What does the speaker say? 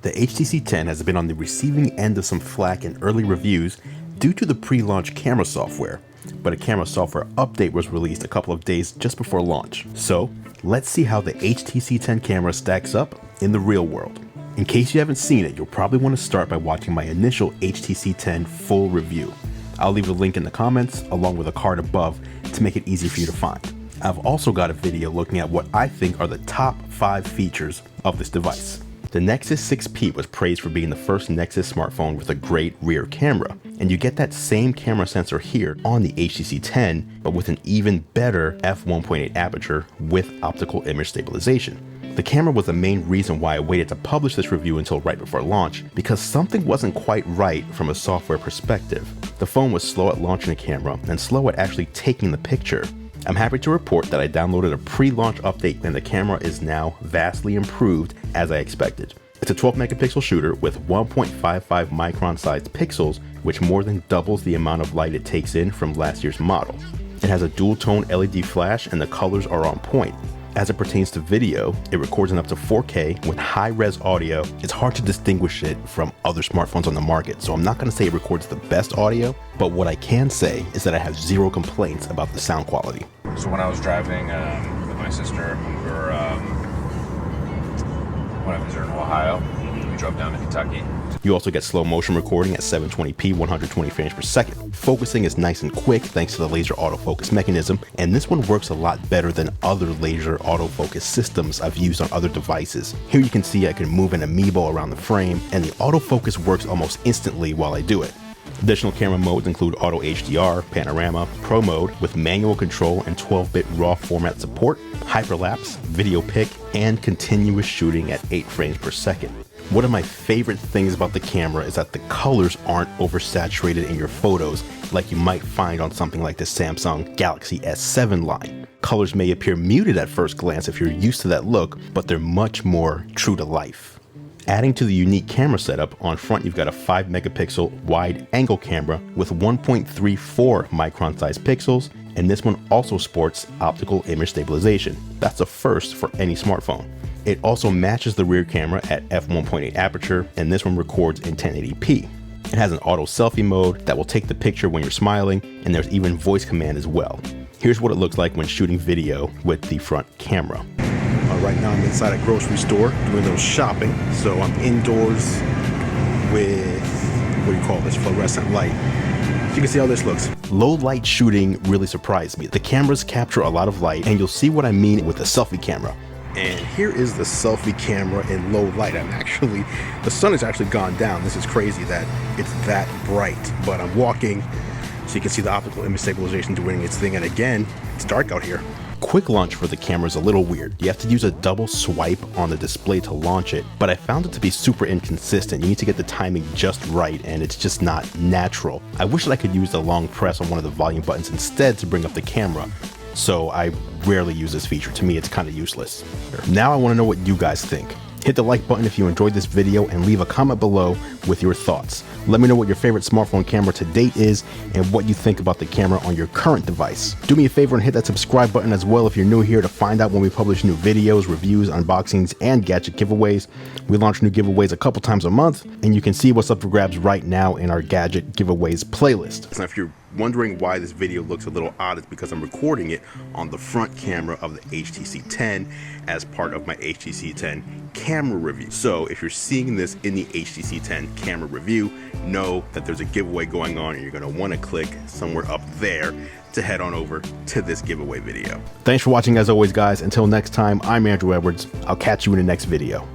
The HTC 10 has been on the receiving end of some flack in early reviews due to the pre-launch camera software, but a camera software update was released a couple of days just before launch. So let's see how the HTC 10 camera stacks up in the real world. In case you haven't seen it, you'll probably want to start by watching my initial HTC 10 full review. I'll leave a link in the comments along with a card above to make it easy for you to find. I've also got a video looking at what I think are the top 5 features of this device. The Nexus 6P was praised for being the first Nexus smartphone with a great rear camera, and you get that same camera sensor here on the HTC 10, but with an even better f1.8 aperture with optical image stabilization. The camera was the main reason why I waited to publish this review until right before launch, because something wasn't quite right from a software perspective. The phone was slow at launching the camera and slow at actually taking the picture. I'm happy to report that I downloaded a pre-launch update and the camera is now vastly improved as I expected. It's a 12 megapixel shooter with 1.55 micron sized pixels, which more than doubles the amount of light it takes in from last year's model. It has a dual tone LED flash and the colors are on point. As it pertains to video, it records in up to 4K with high-res audio. It's hard to distinguish it from other smartphones on the market, so I'm not going to say it records the best audio, but what I can say is that I have zero complaints about the sound quality. So when I was driving with my sister, we were, when I visited in Ohio, we drove down to Kentucky. You also get slow motion recording at 720p 120 frames per second. Focusing is nice and quick thanks to the laser autofocus mechanism, and this one works a lot better than other laser autofocus systems I've used on other devices. Here you can see I can move an amiibo around the frame, and the autofocus works almost instantly while I do it. Additional camera modes include Auto HDR, Panorama, Pro Mode with manual control and 12-bit RAW format support, Hyperlapse, Video Pick, and continuous shooting at 8 frames per second. One of my favorite things about the camera is that the colors aren't oversaturated in your photos like you might find on something like the Samsung Galaxy S7 line. Colors may appear muted at first glance if you're used to that look, but they're much more true to life. Adding to the unique camera setup, on front you've got a 5 megapixel wide angle camera with 1.34 micron sized pixels, and this one also sports optical image stabilization. That's a first for any smartphone. It also matches the rear camera at f1.8 aperture, and this one records in 1080p. It has an auto selfie mode that will take the picture when you're smiling, and there's even voice command as well. Here's what it looks like when shooting video with the front camera. Right now I'm inside a grocery store doing a little shopping, so I'm indoors with, what do you call this, fluorescent light. So you can see how this looks. Low light shooting really surprised me. The cameras capture a lot of light, and you'll see what I mean with the selfie camera. And here is the selfie camera in low light. The sun has actually gone down. This is crazy that it's that bright, but I'm walking so you can see the optical image stabilization doing its thing, and again, it's dark out here. Quick launch for the camera is a little weird. You have to use a double swipe on the display to launch it, but I found it to be super inconsistent. You need to get the timing just right, and it's just not natural. I wish that I could use the long press on one of the volume buttons instead to bring up the camera, so I rarely use this feature. To me, it's kind of useless. Now I want to know what you guys think. Hit the like button if you enjoyed this video and leave a comment below with your thoughts. Let me know what your favorite smartphone camera to date is and what you think about the camera on your current device. Do me a favor and hit that subscribe button as well if you're new here to find out when we publish new videos, reviews, unboxings, and gadget giveaways. We launch new giveaways a couple times a month, and you can see what's up for grabs right now in our gadget giveaways playlist. Now, if you're wondering why this video looks a little odd, it's because I'm recording it on the front camera of the HTC 10 as part of my HTC 10 camera review. So if you're seeing this in the HTC 10 camera review, know that there's a giveaway going on and you're going to want to click somewhere up there to head on over to this giveaway video. Thanks for watching as always, guys. Until next time, I'm Andrew Edwards. I'll catch you in the next video.